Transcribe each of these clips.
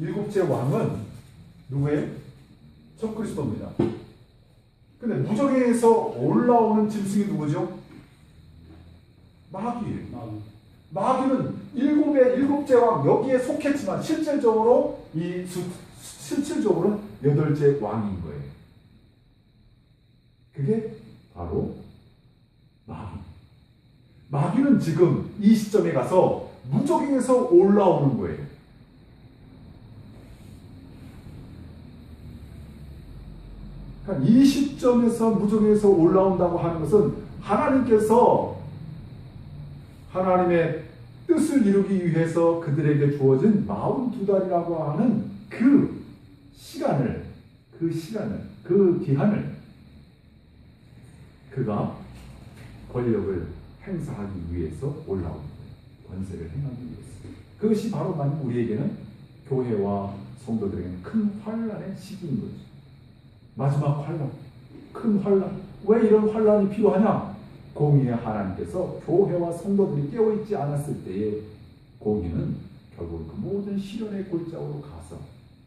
일곱째 왕은 누구예요? 적그리스도입니다. 근데 무적행에서 올라오는 짐승이 누구죠? 마귀예요. 마귀는 일곱째 왕 여기에 속했지만 실질적으로는 여덟째 왕인 거예요. 그게 바로 마귀. 마귀는 지금 이 시점에 가서 무적행에서 올라오는 거예요. 그러니까 이 시점에서 무적행에서 올라온다고 하는 것은 하나님께서 하나님의 뜻을 이루기 위해서 그들에게 주어진 42달이라고 하는 그 시간을, 그 기한을 그가 권력을 행사하기 위해서 올라오는 거예요. 권세를 행하기 위해서. 그것이 바로 만약 우리에게는 교회와 성도들에게는 큰 환란의 시기인 거죠. 마지막 환란, 큰 환란. 왜 이런 환란이 필요하냐? 공의의 하나님께서 교회와 성도들이 깨어있지 않았을 때에 공의는 결국 그 모든 시련의 골짜기로 가서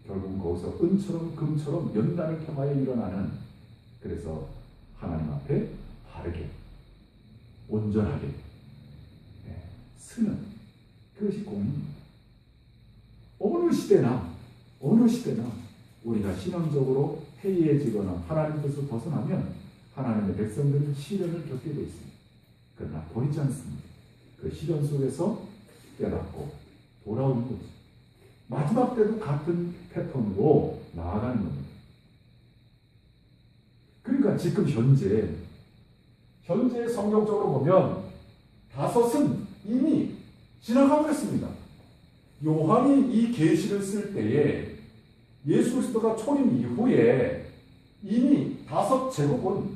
결국 거기서 은처럼 금처럼 연단을 통하여 일어나는, 그래서 하나님 앞에 바르게 온전하게 쓰는 그것이 공의입니다. 어느 시대나 우리가 신앙적으로 해이해지거나 하나님 뜻을 벗어나면 하나님의 백성들은 시련을 겪게 되어 있습니다. 그러나 버리지 않습니다. 그 시련 속에서 깨닫고 돌아오는 거죠. 마지막 때도 같은 패턴으로 나아가는 겁니다. 그러니까 지금 현재 성경적으로 보면 5은 이미 지나가고 있습니다. 요한이 이 계시를 쓸 때에 예수 그리스도가 초림 이후에 이미 5제국은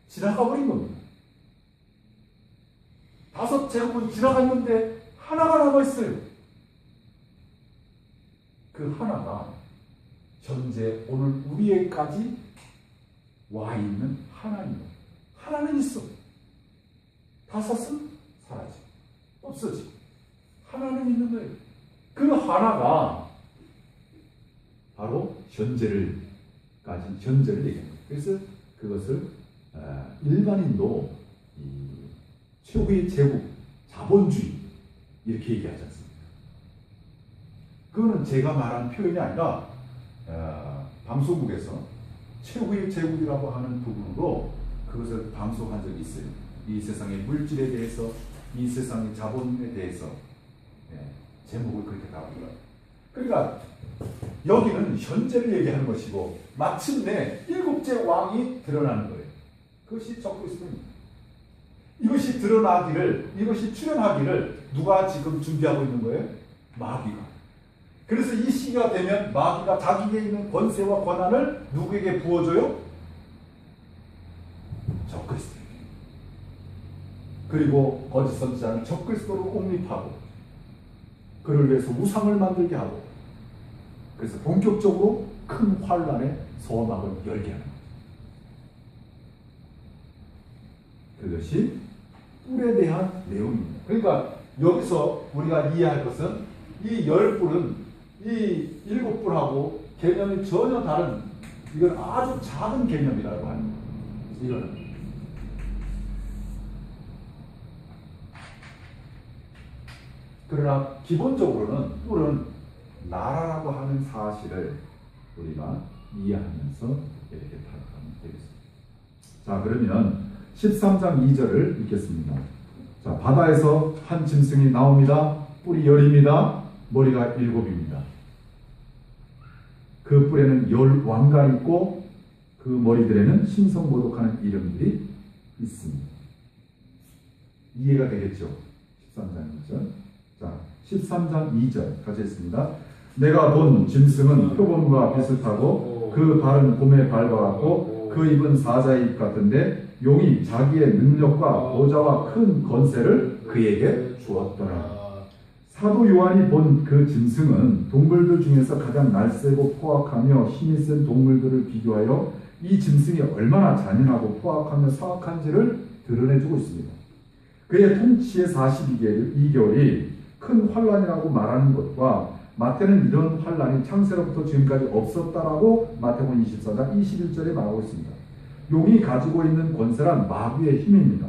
지나가버린 겁니다. 5제국은 지나갔는데 하나가 남아있어요. 그 하나가 현재 오늘 우리에까지 와 있는 하나님입니다. 하나는 있어. 5은 사라져. 없어져. 하나는 있는 거예요. 그 하나가 바로 현재를 얘기합니다. 그래서 그것을 일반인도 최후의 제국, 자본주의 이렇게 얘기하지 않습니까? 그거는 제가 말한 표현이 아니라 방송국에서 최후의 제국이라고 하는 부분으로 그것을 방송한 적이 있어요. 이 세상의 물질에 대해서, 이 세상의 자본에 대해서 제목을 그렇게 나오더라고요. 그러니까 여기는 현재를 얘기하는 것이고 마침내 7째 왕이 드러나는 거예요. 그것이 적그리스도입니다. 이것이 드러나기를, 이것이 출현하기를 누가 지금 준비하고 있는 거예요? 마귀가. 그래서 이 시기가 되면 마귀가 자기에게 있는 권세와 권한을 누구에게 부어줘요? 적그리스도에게. 그리고 거짓 선지자는 적그리스도를 옹립하고 그를 위해서 우상을 만들게 하고, 그래서 본격적으로 큰 환란의 서막을 열게 하는 거죠. 그것이 뿔에 대한 내용입니다. 그러니까 여기서 우리가 이해할 것은 이 10뿔은 이 7뿔하고 개념이 전혀 다른, 이건 아주 작은 개념이라고 하는 거예요. 이거는. 그러나 기본적으로는 뿔은 나라라고 하는 사실을 우리가 이해하면서 이렇게 파악하면 되겠습니다. 자, 그러면 13장 2절을 읽겠습니다. 자, 바다에서 한 짐승이 나옵니다. 뿔이 10입니다. 머리가 7입니다. 그 뿔에는 10왕관이 있고 그 머리들에는 신성모독하는 이름들이 있습니다. 이해가 되겠죠? 13장 2절. 자, 13장 2절 같이 했습니다. 내가 본 짐승은 표범과 비슷하고 그 발은 곰의 발과 같고 그 입은 사자의 입 같은데 용이 자기의 능력과 보좌와 큰 권세를 그에게 주었더라. 사도 요한이 본 그 짐승은 동물들 중에서 가장 날쌔고 포악하며 힘이 센 동물들을 비교하여 이 짐승이 얼마나 잔인하고 포악하며 사악한지를 드러내주고 있습니다. 그의 통치의 42개월이 큰 환란이라고 말하는 것과 마태는 이런 환란이 창세로부터 지금까지 없었다라고 마태복음 24장 21절에 말하고 있습니다. 용이 가지고 있는 권세란 마귀의 힘입니다.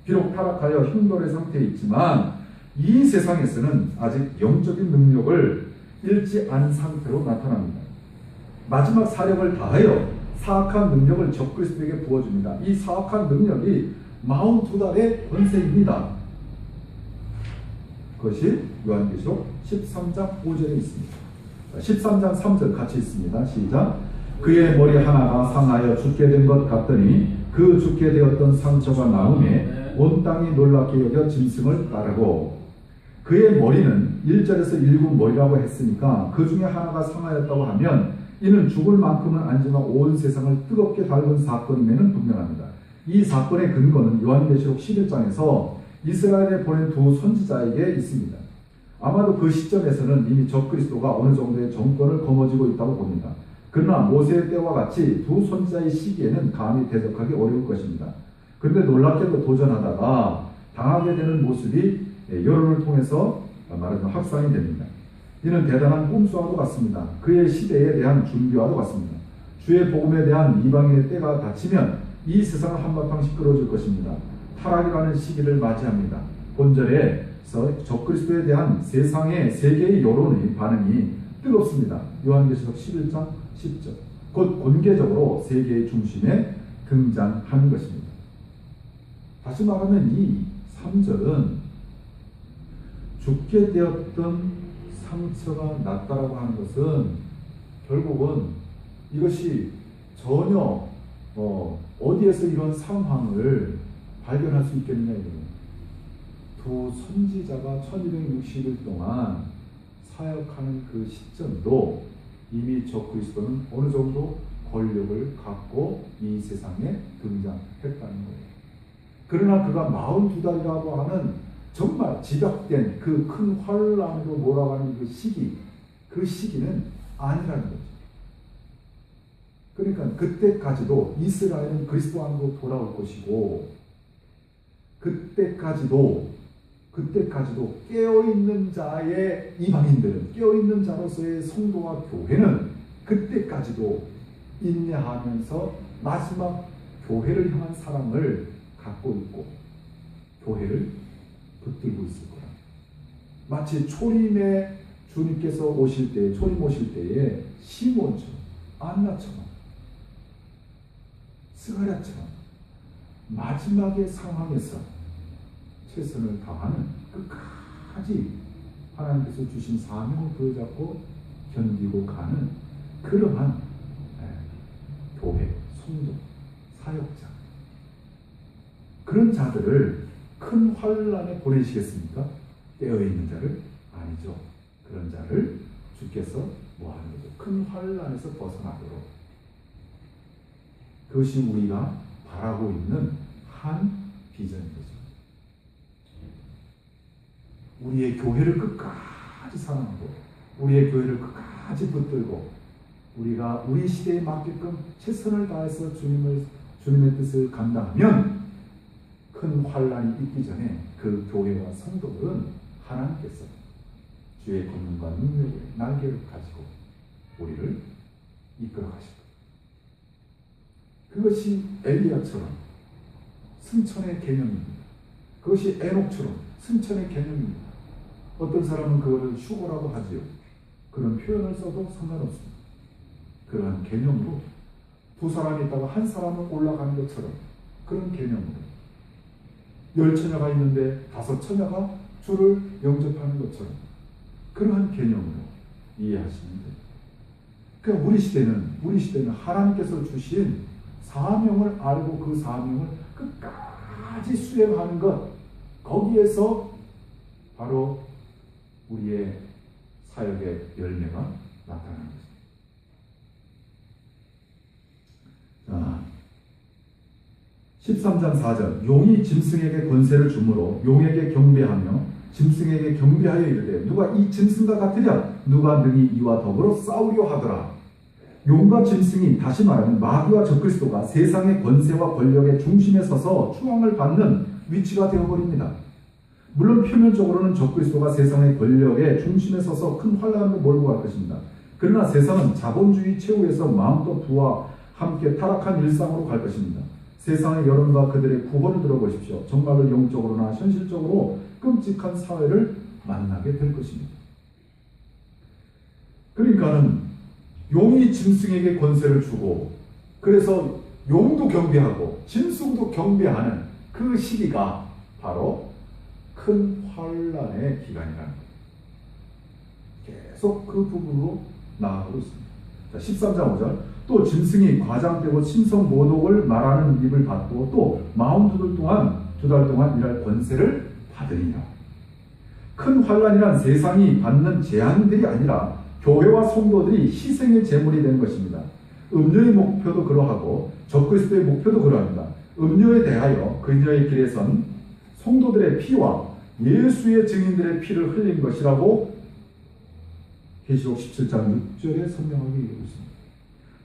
비록 타락하여 흉돌의 상태에 있지만 이 세상에서는 아직 영적인 능력을 잃지 않은 상태로 나타납니다. 마지막 사력을 다하여 사악한 능력을 적그리스도에게 부어줍니다. 이 사악한 능력이 42달의 권세입니다. 그것이 요한계시록 13장 5절에 있습니다. 13장 3절 같이 있습니다. 시작. 그의 머리 하나가 상하여 죽게 된 것 같더니 그 죽게 되었던 상처가 나음에 온 땅이 놀랍게 여겨 짐승을 따르고, 그의 머리는 1절에서 일곱 머리라고 했으니까 그 중에 하나가 상하였다고 하면 이는 죽을 만큼은 아니지만 온 세상을 뜨겁게 닳은 사건임에는 분명합니다. 이 사건의 근거는 요한계시록 11장에서 이스라엘에 보낸 두 선지자에게 있습니다. 아마도 그 시점에서는 이미 적그리스도가 어느 정도의 정권을 거머쥐고 있다고 봅니다. 그러나 모세의 때와 같이 두 선지자의 시기에는 감히 대적하기 어려울 것입니다. 그런데 놀랍게도 도전하다가 당하게 되는 모습이 여론을 통해서 말하자면 확산이 됩니다. 이는 대단한 꼼수와도 같습니다. 그의 시대에 대한 준비와도 같습니다. 주의 복음에 대한 이방인의 때가 닥치면 이 세상은 한바탕 시끄러워질 것입니다. 타락이라는 시기를 맞이합니다. 본절에서 적그리스도에 대한 세상의 세계의 여론의 반응이 뜨겁습니다. 요한계시록 11장 10절. 곧 공개적으로 세계의 중심에 등장하는 것입니다. 다시 말하면 이 3절은 죽게 되었던 상처가 났다라고 하는 것은 결국은 이것이 전혀 어디에서 이런 상황을 발견할 수 있겠느냐 이거예요. 두 선지자가 1260일 동안 사역하는 그 시점도 이미 적그리스도는 어느 정도 권력을 갖고 이 세상에 등장했다는 거예요. 그러나 그가 42달이라고 하는 정말 지각된 그 큰 환란으로 몰아가는 그 시기는 아니라는 거죠. 그러니까 그때까지도 이스라엘은 그리스도 안으로 돌아올 것이고, 그때까지도 깨어있는 자의 이방인들은, 깨어있는 자로서의 성도와 교회는 그때까지도 인내하면서 마지막 교회를 향한 사랑을 갖고 있고 교회를 붙들고 있을 거라. 마치 초림에 주님께서 오실 때, 초림 오실 때에 시몬처럼, 안나처럼, 스가랴처럼 마지막의 상황에서 최선을 다하는 끝까지 하나님께서 주신 사명을 부여잡고 견디고 가는 그러한 교회, 성도, 사역자, 그런 자들을 큰 환란에 보내시겠습니까? 깨어있는 자를? 아니죠. 그런 자를 주께서 뭐하는 거죠? 큰 환란에서 벗어나도록. 그것이 우리가 바라고 있는 한 비전인 거죠. 우리의 교회를 끝까지 사랑하고 우리의 교회를 끝까지 붙들고 우리가 우리 시대에 맞게끔 최선을 다해서 주님의 뜻을 감당하면 큰 환란이 있기 전에 그 교회와 성도들은 하나님께서 주의 권능과 능력의 날개를 가지고 우리를 이끌어 가실 거예요. 그것이 엘리야처럼 승천의 개념입니다. 그것이 에녹처럼 승천의 개념입니다. 어떤 사람은 그거를 휴거라고 하지요. 그런 표현을 써도 상관없습니다. 그러한 개념으로 두 사람이 있다가 한 사람은 올라가는 것처럼 그런 개념으로 10처녀가 있는데 5처녀가 주를 영접하는 것처럼 그러한 개념으로 이해하시면 됩니다. 그러니까 우리 시대는 하나님께서 주신 사명을 알고 그 사명을 끝까지 수행하는 것, 거기에서 바로 우리의 사역의 열매가 나타나는 것입니다. 자, 13장 4절. 용이 짐승에게 권세를 주므로 용에게 경배하며 짐승에게 경배하여 이르되 누가 이 짐승과 같으랴? 누가 능히 이와 더불어 싸우려 하더라. 용과 짐승이, 다시 말하면 마귀와 적그리스도가 세상의 권세와 권력의 중심에 서서 추앙을 받는 위치가 되어버립니다. 물론 표면적으로는 적그리스도가 세상의 권력의 중심에 서서 큰 환란을 몰고 갈 것입니다. 그러나 세상은 자본주의 최후에서 마음도 부와 함께 타락한 일상으로 갈 것입니다. 세상의 여론과 그들의 구호를 들어보십시오. 정말로 영적으로나 현실적으로 끔찍한 사회를 만나게 될 것입니다. 그러니까는 용이 짐승에게 권세를 주고, 그래서 용도 경배하고 짐승도 경배하는 그 시기가 바로 큰 환란의 기간이라는 거예요. 계속 그 부분으로 나아가고 있습니다. 자, 13장 5절. 또 짐승이 과장되고 신성 모독을 말하는 입을 받고 또 42달 동안 일할 권세를 받으리라. 큰 환란이란 세상이 받는 재앙들이 아니라 교회와 성도들이 희생의 제물이 되는 것입니다. 음료의 목표도 그러하고 적그리스도의 목표도 그러합니다. 음료에 대하여 그녀의 길에선 성도들의 피와 예수의 증인들의 피를 흘린 것이라고 계시록 17장 6절에 선명하게 얘기하고 있습니다.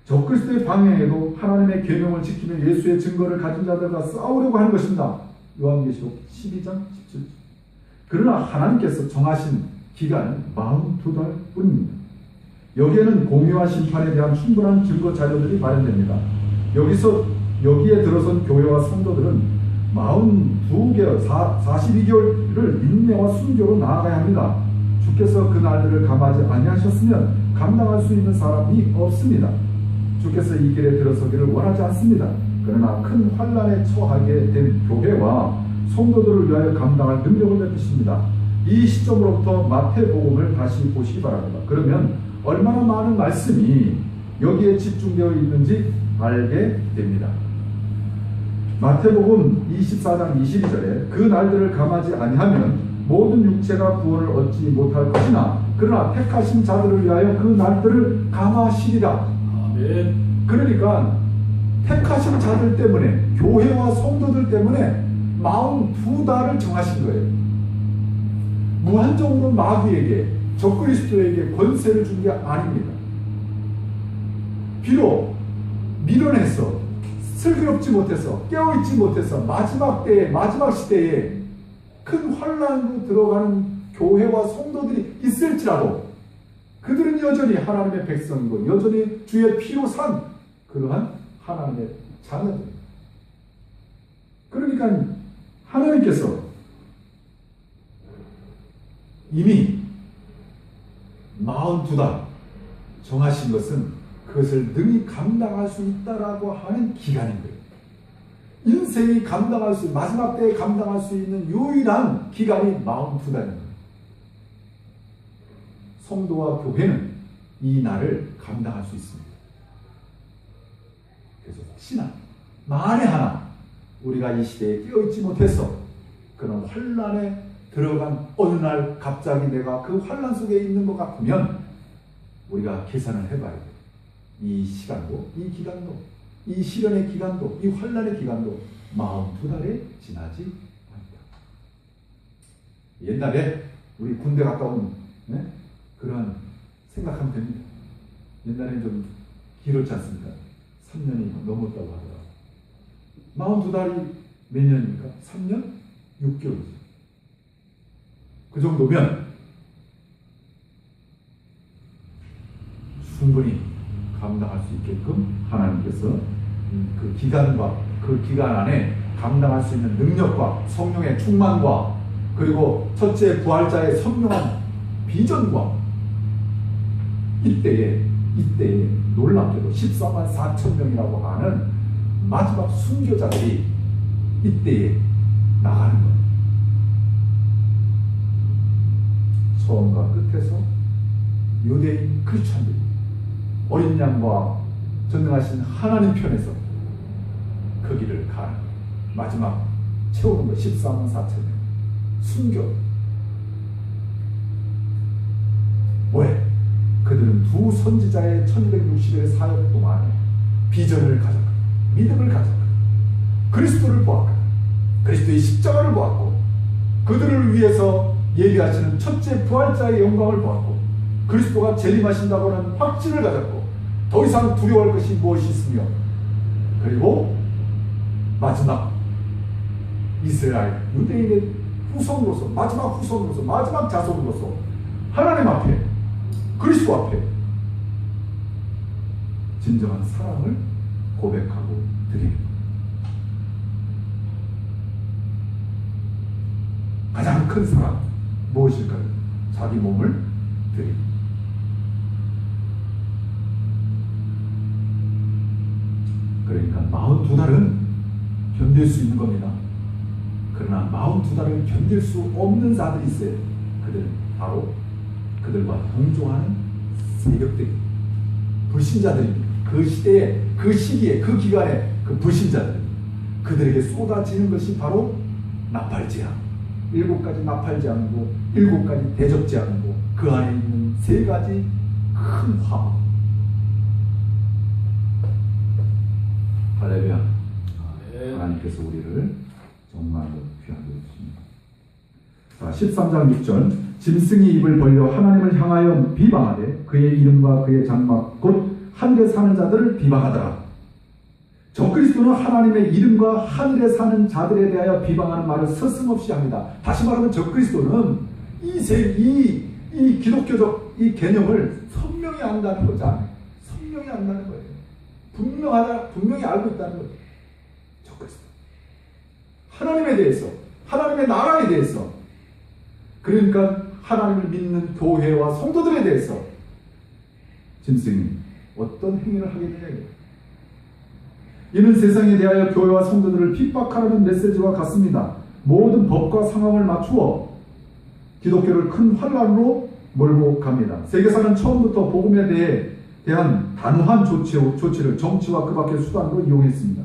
적그리스도의 방향에도 하나님의 계명을 지키며 예수의 증거를 가진 자들과 싸우려고 하는 것입니다. 요한계시록 12장 17절. 그러나 하나님께서 정하신 기간은 42달 뿐입니다. 여기에는 공의와 심판에 대한 충분한 증거 자료들이 마련됩니다. 여기에 들어선 교회와 성도들은 42개월, 42개월을 인내와 순교로 나아가야 합니다. 주께서 그 날들을 감하지 아니하셨으면 감당할 수 있는 사람이 없습니다. 주께서 이 길에 들어서기를 원하지 않습니다. 그러나 큰 환란에 처하게 된 교회와 성도들을 위하여 감당할 능력을 베푸십니다. 이 시점으로부터 마태복음을 다시 보시기 바랍니다. 그러면 얼마나 많은 말씀이 여기에 집중되어 있는지 알게 됩니다. 마태복음 24장 22절에 그 날들을 감하지 아니하면 모든 육체가 구원을 얻지 못할 것이나 그러나 택하신 자들을 위하여 그 날들을 감하시리라. 아멘. 그러니까 택하신 자들 때문에, 교회와 성도들 때문에 42달을 정하신 거예요. 무한정으로 마귀에게, 적그리스도에게 권세를 준 게 아닙니다. 비록 밀어내서 슬기롭지 못해서 깨어있지 못해서 마지막 때에, 마지막 시대에 큰 환란으로 들어가는 교회와 성도들이 있을지라도 그들은 여전히 하나님의 백성이고 여전히 주의 피로 산 그러한 하나님의 자녀들입니다. 그러니까 하나님께서 이미 42달 정하신 것은 그것을 능히 감당할 수 있다라고 하는 기간인 거예요. 인생이 감당할 수, 마지막 때에 감당할 수 있는 유일한 기간이 42달인 거예요. 성도와 교회는 이 날을 감당할 수 있습니다. 그래서 혹시나 만에 하나 우리가 이 시대에 깨어있지 못해서 그런 환란에 들어간 어느 날 갑자기 내가 그 환란 속에 있는 것 같으면 우리가 계산을 해봐야 돼요. 이 시간도, 이 기간도, 이 시련의 기간도, 이 환란의 기간도 42달에 지나지 않다. 옛날에 우리 군대 갔다 온 그러한 생각하면 됩니다. 옛날에는 좀 길었지 않습니까? 3년이 넘었다고 하더라고요. 42달이 몇 년입니까? 3년? 6개월이죠. 그 정도면 충분히 감당할 수 있게끔 하나님께서 그 기간과 그 기간 안에 감당할 수 있는 능력과 성령의 충만과 그리고 첫째 부활자의 선명한 비전과 이때에 놀랍게도 14만 4천 명이라고 하는 마지막 순교자들이 이때에 나가는 거예요. 처음과 끝에서 유대인 크리스찬들이 어린 양과 전능하신 하나님 편에서 그 길을 가는 거예요. 마지막 채우는 거 14만 4천 명 순교. 왜? 그들은 두 선지자의 1260일의 사역 동안에 비전을 가졌거든, 믿음을 가졌거든, 그리스도를 보았거든, 그리스도의 십자가를 보았고 그들을 위해서 예비하시는 첫째 부활자의 영광을 보았고 그리스도가 재림하신다고 하는 확신을 가졌고 더 이상 두려워할 것이 무엇이 있으며 그리고 마지막 이스라엘 유대인의 후손으로서, 마지막 후손으로서, 마지막 자손으로서 하나님 앞에, 그리스도 앞에 진정한 사랑을 고백하고 드립니다. 가장 큰 사랑 무엇일까요? 자기 몸을 드립니다. 그러니까 42달은 견딜 수 있는 겁니다. 그러나 42달을 견딜 수 없는 자들이 있어요. 그들은 바로 그들과 동조하는 세력들, 불신자들입니다. 그 시대에, 그 시기에, 그 기간에 그 불신자들, 그들에게 쏟아지는 것이 바로 나팔재앙, 7가지 나팔재앙이고 7가지 대접재앙이고 그 안에 있는 3가지 큰 화음. 할렐루야. 하나님께서 우리를 정말로 귀하게 해주십니다. 자, 13장 6절. 짐승이 입을 벌려 하나님을 향하여 비방하되 그의 이름과 그의 장막 곧 하늘에 사는 자들을 비방하더라. 적그리스도는 하나님의 이름과 하늘에 사는 자들에 대하여 비방하는 말을 서슴없이 합니다. 다시 말하면 적그리스도는 이 기독교적 이 개념을 선명히 안다는 거죠. 선명히 안다는 거예요. 분명히 알고 있다는 거예요. 적그리스도. 하나님에 대해서, 하나님의 나라에 대해서, 그러니까 하나님을 믿는 교회와 성도들에 대해서 짐승이 어떤 행위를 하게 되냐고요. 이는 세상에 대하여 교회와 성도들을 핍박하라는 메시지와 같습니다. 모든 법과 상황을 맞추어 기독교를 큰 환란으로 몰고 갑니다. 세계사는 처음부터 복음에 대한 단호한 조치를 정치와 그 밖의 수단으로 이용했습니다.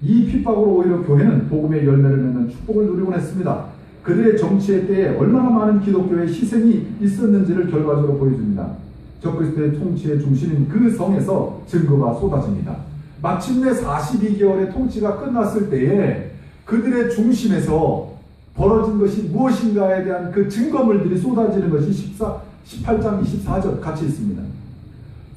이 핍박으로 오히려 교회는 복음의 열매를 맺는 축복을 누리곤 했습니다. 그들의 정치의 때에 얼마나 많은 기독교의 희생이 있었는지를 결과적으로 보여줍니다. 적그리스도의 통치의 중심인 그 성에서 증거가 쏟아집니다. 마침내 42개월의 통치가 끝났을 때에 그들의 중심에서 벌어진 것이 무엇인가에 대한 그 증거물들이 쏟아지는 것이 18장 24절 같이 있습니다.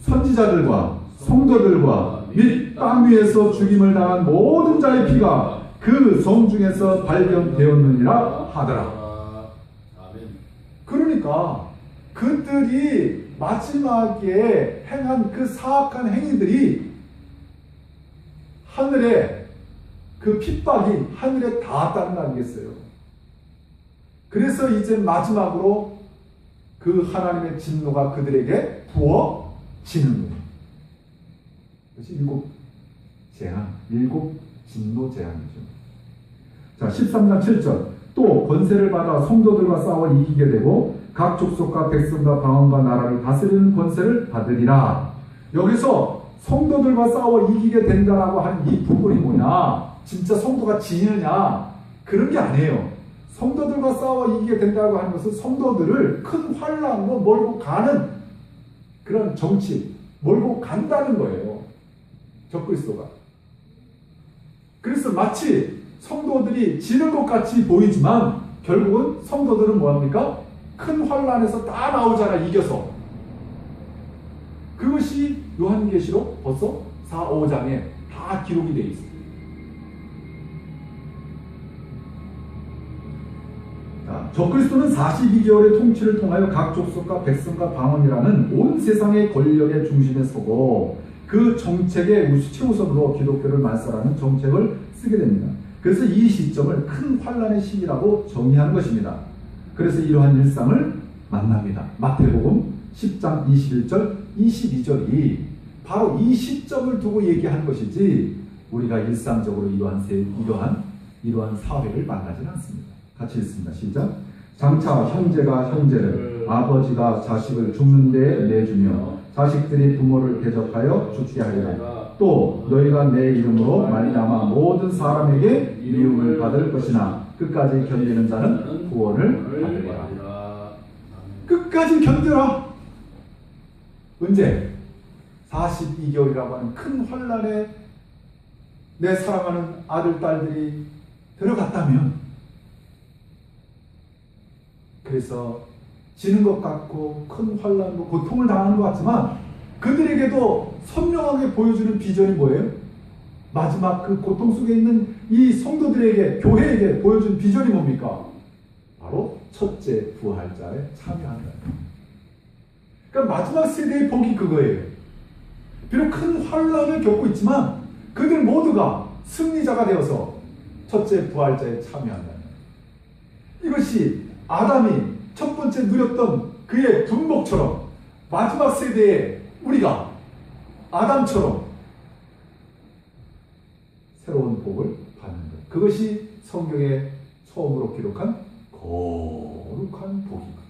선지자들과 성도들과 및 땅 위에서 죽임을 당한 모든 자의 피가 그 성 중에서 발견되었느니라 하더라. 그러니까 그들이 마지막에 행한 그 사악한 행위들이 하늘에 그 핍박이 하늘에 닿았다는 거 아니겠어요? 그래서 이제 마지막으로 그 하나님의 진노가 그들에게 부어지는 거예요. 그것이 7 진노 재앙이죠. 자, 13장 7절. 또 권세를 받아 성도들과 싸워 이기게 되고 각 족속과 백성과 방언과 나라를 다스리는 권세를 받으리라. 여기서 성도들과 싸워 이기게 된다라고 하는 이 부분이 뭐냐? 진짜 성도가 지느냐? 그런 게 아니에요. 성도들과 싸워 이기게 된다고 하는 것은 성도들을 큰 환란으로 몰고 가는 그런 정치, 몰고 간다는 거예요. 적그리스도가. 그래서 마치 성도들이 지는 것 같이 보이지만 결국은 성도들은 뭐합니까? 큰 환란에서 다 나오잖아, 이겨서. 그것이 요한계시록 벌써 4, 5장에 다 기록이 되어 있습니다. 적그리스도는 42개월의 통치를 통하여 각 족속과 백성과 방언이라는 온 세상의 권력의 중심에 서고 그 정책의 최우선으로 기독교를 말살하는 정책을 쓰게 됩니다. 그래서 이 시점을 큰 환란의 시기라고 정의하는 것입니다. 그래서 이러한 일상을 만납니다. 마태복음 10장 21절, 22절이 바로 이 시점을 두고 얘기하는 것이지 우리가 일상적으로 이러한 사회를 만나지는 않습니다. 같이 읽습니다. 시작. 장차 형제가 형제를, 아버지가 자식을 죽는 데에 내주며 자식들이 부모를 대적하여 죽게 하리라. 또 너희가 내 이름으로 말미암아 모든 사람에게 미움을 받을 것이나 끝까지 견디는 자는 구원을 받으리라. 끝까지 견뎌라. 언제? 42개월이라고 하는 큰 환란에 내 사랑하는 아들, 딸들이 들어갔다면, 그래서 지는 것 같고 큰 환란과 고통을 당하는 것 같지만 그들에게도 선명하게 보여주는 비전이 뭐예요? 마지막 그 고통 속에 있는 이 성도들에게, 교회에게 보여준 비전이 뭡니까? 바로 첫째 부활자에 참여한다. 그러니까 마지막 세대의 복이 그거예요. 비록 큰 환란을 겪고 있지만 그들 모두가 승리자가 되어서 첫째 부활자에 참여한다. 이것이 아담이 첫 번째 누렸던 그의 분복처럼 마지막 세대에 우리가 아담처럼 새로운 복을 받는 것. 그것이 성경에 처음으로 기록한 거룩한 복이다.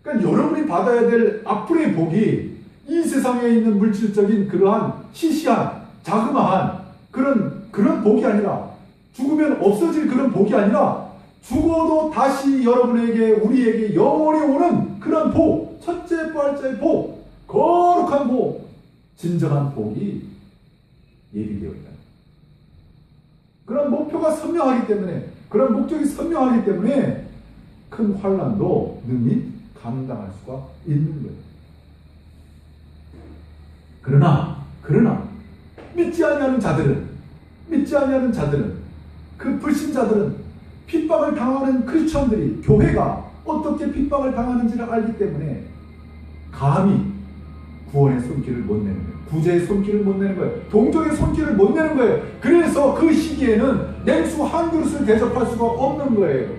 그러니까 여러분이 받아야 될 앞으로의 복이 이 세상에 있는 물질적인 그러한 시시한 자그마한 그런 복이 아니라 죽으면 없어질 그런 복이 아니라 죽어도 다시 여러분에게 우리에게 영원히 오는 그런 복, 첫째 부활자의 복, 거룩한 복, 진정한 복이 예비되어 있다. 그런 목표가 선명하기 때문에, 그런 목적이 선명하기 때문에 큰 환난도 능히 감당할 수가 있는 거예요. 그러나 믿지 아니하는 자들은 그 불신자들은 핍박을 당하는 크리스천들이 교회가 어떻게 핍박을 당하는지를 알기 때문에 감히 구원의 손길을 못 내는 거예요. 구제의 손길을 못 내는 거예요. 동정의 손길을 못 내는 거예요. 그래서 그 시기에는 냉수 한 그릇을 대접할 수가 없는 거예요.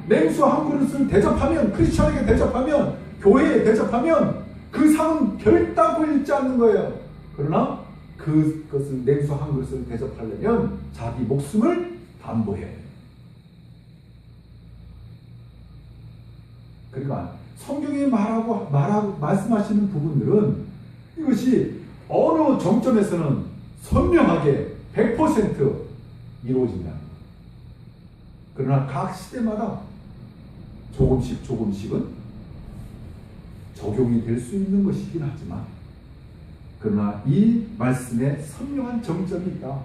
냉수 한 그릇을 대접하면, 크리스천에게 대접하면, 교회에 대접하면 그 상은 결단코 잃지 않는 거예요. 그러나 그것을 냉수 한 그릇을 대접하려면 자기 목숨을 담보해야 해요. 그러니까 성경이 말씀하시는 부분들은 이것이 어느 정점에서는 선명하게 100% 이루어진다. 그러나 각 시대마다 조금씩은 적용이 될 수 있는 것이긴 하지만, 그러나 이 말씀에 선명한 정점이 있다.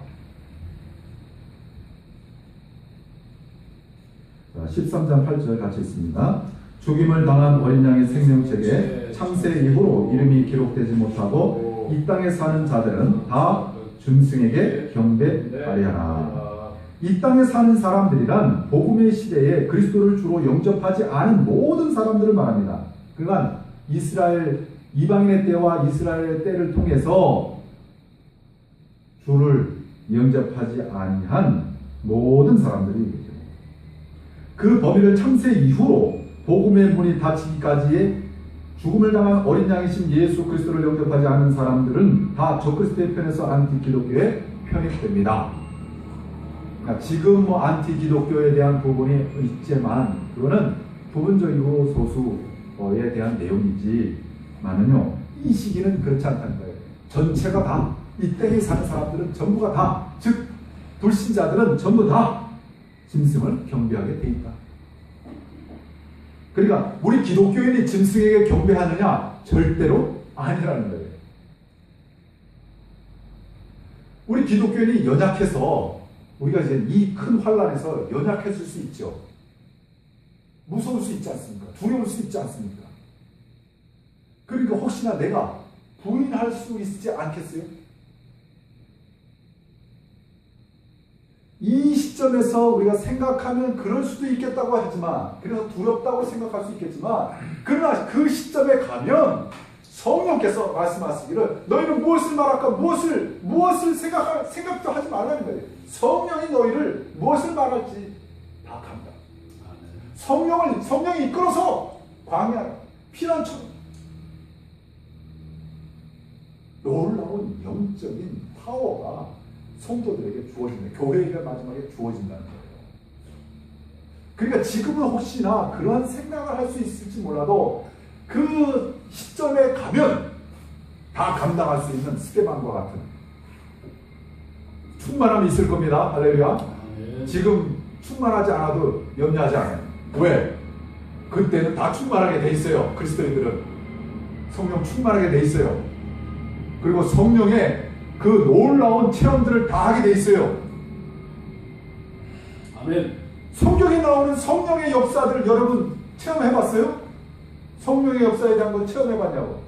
13장 8절 같이 있습니다. 죽임을 당한 어린 양의 생명책에 창세 이후로 이름이 기록되지 못하고 이 땅에 사는 자들은 다 짐승에게 경배하리하라. 이 땅에 사는 사람들이란 복음의 시대에 그리스도를 주로 영접하지 않은 모든 사람들을 말합니다. 그러니까 이방인의 때와 이스라엘의 때를 통해서 주를 영접하지 아니한 모든 사람들이겠죠. 그 범위를 창세 이후로 복음의 문이 닫히기까지의 죽음을 당한 어린 양이신 예수 그리스도를 영접하지 않은 사람들은 다 적그리스도의 편에서 안티기독교에 편입됩니다. 그러니까 지금 안티기독교에 대한 부분이 있지만 그거는 부분적이고 소수에 대한 내용이지만은요, 이 시기는 그렇지 않다는 거예요. 전체가 다, 이 땅에 사는 사람들은 전부가 다, 즉 불신자들은 전부 다 짐승을 경배하게 돼 있다. 그러니까 우리 기독교인이 짐승에게 경배하느냐? 절대로 아니라는 거예요. 우리 기독교인이 연약해서 우리가 이제 이 큰 환란에서 연약했을 수 있죠. 무서울 수 있지 않습니까? 두려울 수 있지 않습니까? 그러니까 혹시나 내가 부인할 수 있지 않겠어요? 이 시점에서 우리가 생각하면 그럴 수도 있겠다고 하지만, 그래서 두렵다고 생각할 수 있겠지만, 그러나 그 시점에 가면 성령께서 말씀하시기를 너희는 무엇을 말할까? 무엇을 생각도 하지 말라는 거예요. 성령이 너희를 무엇을 말할지 다 간다. 성령이 이끌어서 광야, 피난처럼 놀라운 영적인 파워가 성도들에게 주어진다. 교회에게 마지막에 주어진다는 거예요. 그러니까 지금은 혹시나 그러한 생각을 할 수 있을지 몰라도 그 시점에 가면 다 감당할 수 있는 스테반과 같은 충만함이 있을 겁니다. 할렐루야. 지금 충만하지 않아도 염려하지 않아요. 왜? 그때는 다 충만하게 돼 있어요. 그리스도인들은 성령 충만하게 돼 있어요. 그리고 성령의 그 놀라운 체험들을 다 하게 돼 있어요. 아멘. 성경에 나오는 성령의 역사들 여러분 체험해봤어요? 성령의 역사에 대한 건 체험해봤냐고?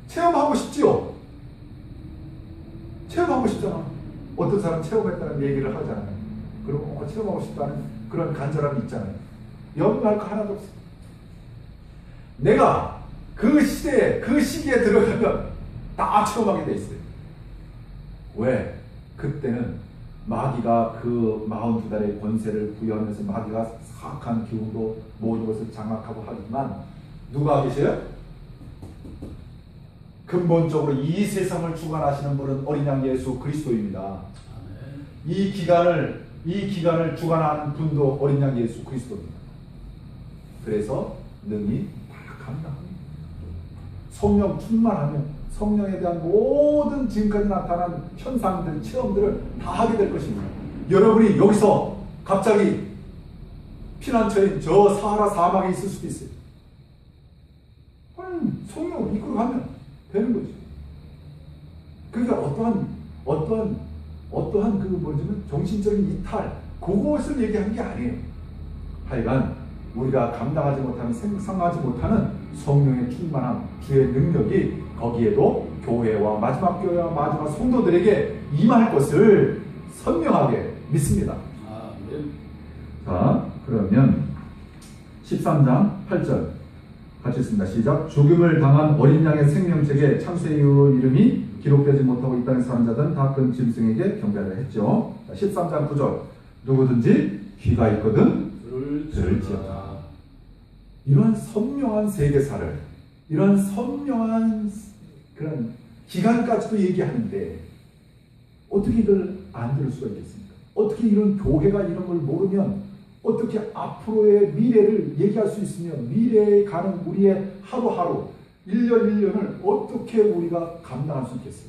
체험하고 싶지요? 체험하고 싶잖아. 어떤 사람 체험했다는 얘기를 하잖아요. 그럼 체험하고 싶다는 그런 간절함이 있잖아요. 연구할 거 하나도 없어요. 내가 그 시대에, 그 시기에 들어가면 다 체험하게 돼 있어요. 왜? 그때는 마귀가 그 42달의 권세를 부여하면서 마귀가 사악한 기운도 모든 것을 장악하고 하지만 누가 계셔요? 근본적으로 이 세상을 주관하시는 분은 어린 양 예수 그리스도입니다. 이 기간을 주관하는 분도 어린 양 예수 그리스도입니다. 그래서 능히 다 감당합니다. 성령 충만하면 성령에 대한 모든 지금까지 나타난 현상들, 체험들을 다 하게 될 것입니다. 여러분이 여기서 갑자기 피난처인 저 사하라 사막에 있을 수도 있어요. 아니, 성령을 이끌어 가면 되는 거죠. 그러니까 어떠한 그 뭐냐면 정신적인 이탈, 그것을 얘기하는 게 아니에요. 하여간 우리가 감당하지 못하는, 생각하지 못하는 성령의 충만함, 주의 능력이 거기에도 교회와 마지막 교회와 마지막 성도들에게 임할 것을 선명하게 믿습니다. 자, 그러면 13장 8절 같이 읽습니다. 시작. 죽음을 당한 어린 양의 생명책에 창세 이후 이름이 기록되지 못하고 이 땅에 사는 자들은 다 그 짐승에게 경배를 했죠. 13장 9절. 누구든지 귀가 있거든 들을지어다. 이런 선명한 세계사를, 이런 선명한 그런 기간까지도 얘기하는데 어떻게 이걸 안 들을 수가 있겠습니까? 어떻게 이런 교회가 이런 걸 모르면 어떻게 앞으로의 미래를 얘기할 수 있으며 미래에 가는 우리의 하루하루 1년 1년을 어떻게 우리가 감당할 수 있겠어요?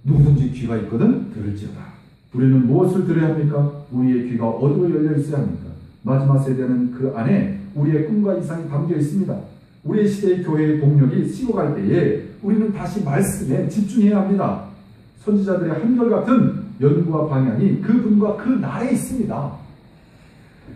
누구든지 귀가 있거든 들을지어다. 우리는 무엇을 들어야 합니까? 우리의 귀가 어디로 열려 있어야 합니까? 마지막 세대는 그 안에 우리의 꿈과 이상이 담겨 있습니다. 우리의 시대의 교회의 동력이 식어갈 때에 우리는 다시 말씀에 집중해야 합니다. 선지자들의 한결같은 연구와 방향이 그분과 그 날에 있습니다.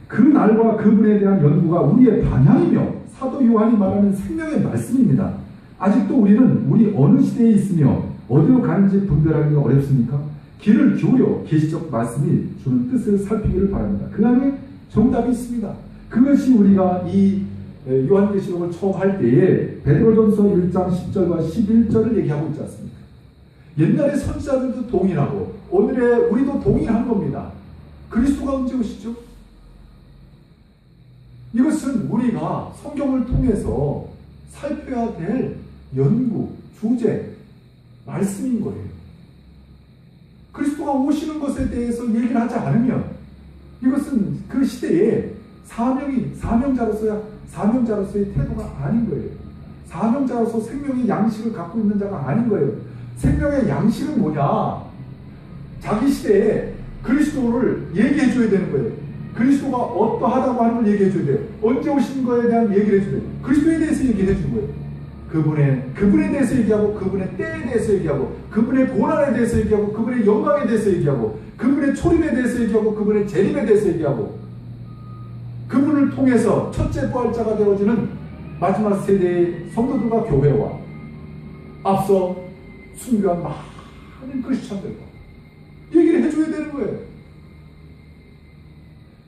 그 날과 그분에 대한 연구가 우리의 방향이며 사도 요한이 말하는 생명의 말씀입니다. 아직도 우리는 우리 어느 시대에 있으며 어디로 가는지 분별하기가 어렵습니까? 귀를 기울여 계시적 말씀이 주는 뜻을 살피기를 바랍니다. 그 안에 정답이 있습니다. 그것이 우리가 이 요한계시록을 처음 할 때에 베드로전서 1장 10절과 11절을 얘기하고 있지 않습니까? 옛날에 선지자들도 동일하고 오늘의 우리도 동일한 겁니다. 그리스도가 언제 오시죠? 이것은 우리가 성경을 통해서 살펴야 될 연구, 주제, 말씀인 거예요. 그리스도가 오시는 것에 대해서 얘기를 하지 않으면 이것은 그 시대에 사명자로서의 태도가 아닌 거예요. 사명자로서 생명의 양식을 갖고 있는 자가 아닌 거예요. 생명의 양식은 뭐냐? 자기 시대에 그리스도를 얘기해 줘야 되는 거예요. 그리스도가 어떠하다고 하는 걸 얘기해 줘야 돼요. 언제 오신 거에 대한 얘기를 해줘야 돼요. 그리스도에 대해서 얘기해 주는 거예요. 그분에 대해서 얘기하고, 그분의 때에 대해서 얘기하고, 그분의 고난에 대해서 얘기하고, 그분의 영광에 대해서 얘기하고, 그분의 초림에 대해서 얘기하고, 그분의 재림에 대해서 얘기하고, 그분을 통해서 첫째 부활자가 되어지는 마지막 세대의 성도들과 교회와 앞서 순교한 많은 크리스찬들과 얘기를 해줘야 되는 거예요.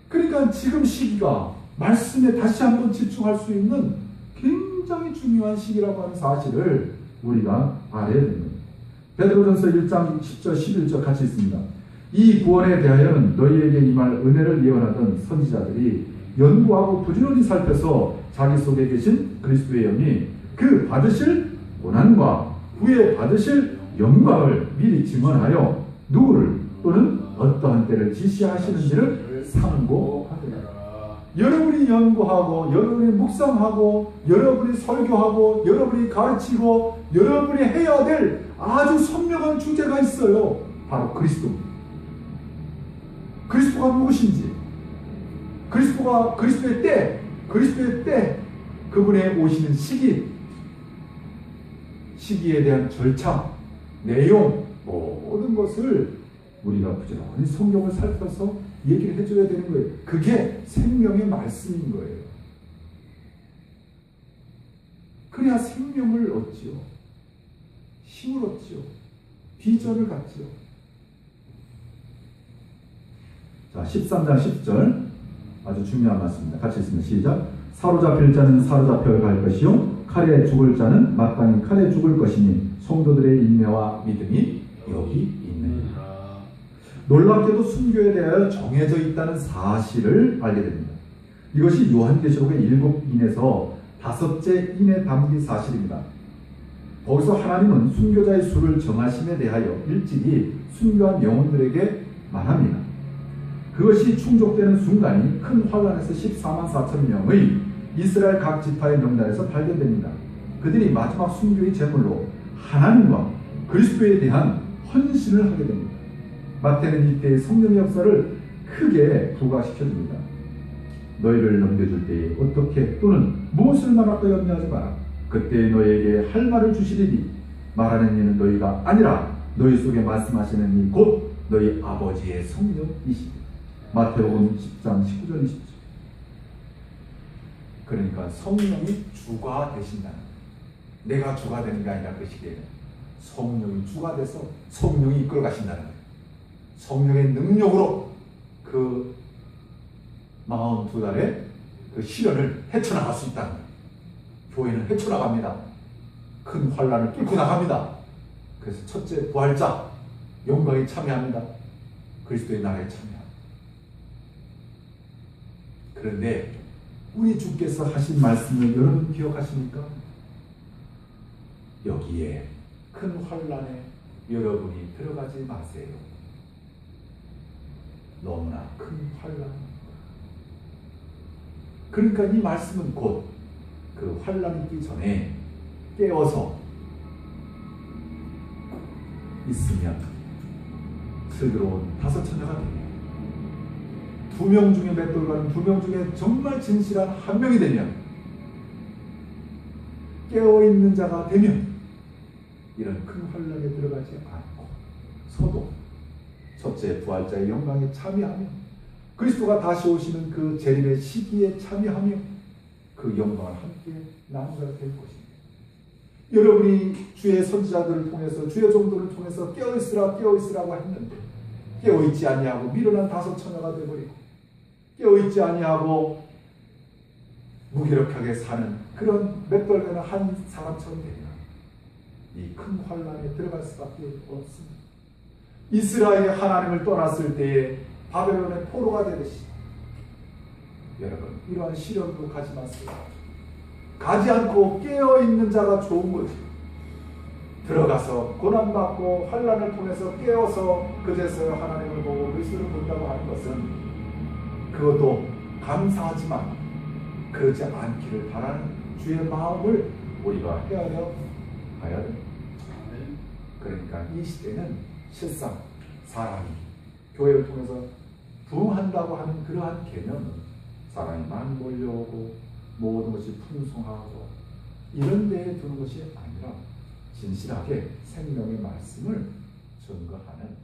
그러니까 지금 시기가 말씀에 다시 한번 집중할 수 있는 굉장히 중요한 시기라고 하는 사실을 우리가 알아야 됩니다. 베드로전서 1장 10절 11절 같이 있습니다. 이 구원에 대하여는 너희에게 임할 은혜를 예언하던 선지자들이 연구하고 부지런히 살펴서 자기 속에 계신 그리스도의 영이 그 받으실 고난과 후에 받으실 영광을 미리 증언하여 누구를 또는 어떠한 때를 지시하시는지를 상고하더라. 여러분이 연구하고, 여러분이 묵상하고, 여러분이 설교하고, 여러분이 가르치고, 여러분이 해야 될 아주 선명한 주제가 있어요. 바로 그리스도입니다. 그리스도가 무엇인지, 그리스도의 때, 그분의 오시는 시기에 대한 절차, 내용, 모든 것을 우리가 부지런히 성경을 살펴서 얘기를 해줘야 되는 거예요. 그게 생명의 말씀인 거예요. 그래야 생명을 얻지요. 힘을 얻지요. 비전을 갖지요. 자, 13장 10절 아주 중요한 말씀입니다. 같이 읽습니다. 시작. 사로잡힐 자는 사로잡혀 갈 것이요 칼에 죽을 자는 마땅히 칼에 죽을 것이니 성도들의 인내와 믿음이 여기 있느니라. 놀랍게도 순교에 대하여 정해져 있다는 사실을 알게 됩니다. 이것이 요한계시록의 7인에서 5째 인에 담긴 사실입니다. 거기서 하나님은 순교자의 수를 정하심에 대하여 일찍이 순교한 영혼들에게 말합니다. 그것이 충족되는 순간이 큰 환란에서 14만 4천 명의 이스라엘 각 지파의 명단에서 발견됩니다. 그들이 마지막 순교의 제물로 하나님과 그리스도에 대한 헌신을 하게 됩니다. 마태는 이때의 성령의 역사를 크게 부각시켜줍니다. 너희를 넘겨줄 때에 어떻게 또는 무엇을 말할까 염려하지 마라. 그때 너희에게 할 말을 주시리니 말하는 이는 너희가 아니라 너희 속에 말씀하시는 이 곧 너희 아버지의 성령이시니. 마태복음 10장 19절 20절. 그러니까 성령이 주가 되신다는 거예요. 내가 주가 되는 게 아니라 그 시기에는 성령이 주가 돼서 성령이 이끌어 가신다는 거예요. 성령의 능력으로 그 42달의 그 시련을 헤쳐나갈 수 있다는 거예요. 교회는 헤쳐나갑니다. 큰 환란을 뚫고 나갑니다. 그래서 첫째 부활자 영광에 참여합니다. 그리스도의 나라에 참여합니다. 그런데 우리 주께서 하신 말씀을 여러분 기억하십니까? 여기에 큰 환란에 여러분이 들어가지 마세요. 너무나 큰 환란. 그러니까 이 말씀은 곧 그 환란이 있기 전에 깨어서 있으면 슬기로운 5처녀가 됩니다. 2명 중에 맷돌가는 2명 중에 정말 진실한 1명이 되면, 깨어있는 자가 되면 이런 큰 환란에 들어가지 않고 서도 첫째 부활자의 영광에 참여하며 그리스도가 다시 오시는 그 재림의 시기에 참여하며 그 영광을 함께 나누게 될 것입니다. 여러분이 주의 선지자들을 통해서 주의 종들을 통해서 깨어있으라고 했는데 깨어있지 아니하고 미련한 5처녀가 되어버리고 깨어있지 아니하고 무기력하게 사는 그런 맷돌가는 한 사람처럼 되면 이 큰 환란에 들어갈 수밖에 없습니다. 이스라엘이 하나님을 떠났을 때에 바벨론의 포로가 되듯이 여러분 이러한 시련도 가지 마세요. 가지 않고 깨어있는 자가 좋은 거지. 들어가서 고난받고 환란을 통해서 깨어서 그제서야 하나님을 보고 그리스도를 본다고 하는 것은 그것도 감사하지만 그러지 않기를 바라는 주의 마음을 우리가 헤아려 가야 됩니다. 그러니까 이 시대는 실상 사람이 교회를 통해서 부흥한다고 하는 그러한 개념은 사람이 많이 몰려오고 모든 것이 풍성하고 이런 데에 두는 것이 아니라 진실하게 생명의 말씀을 증거하는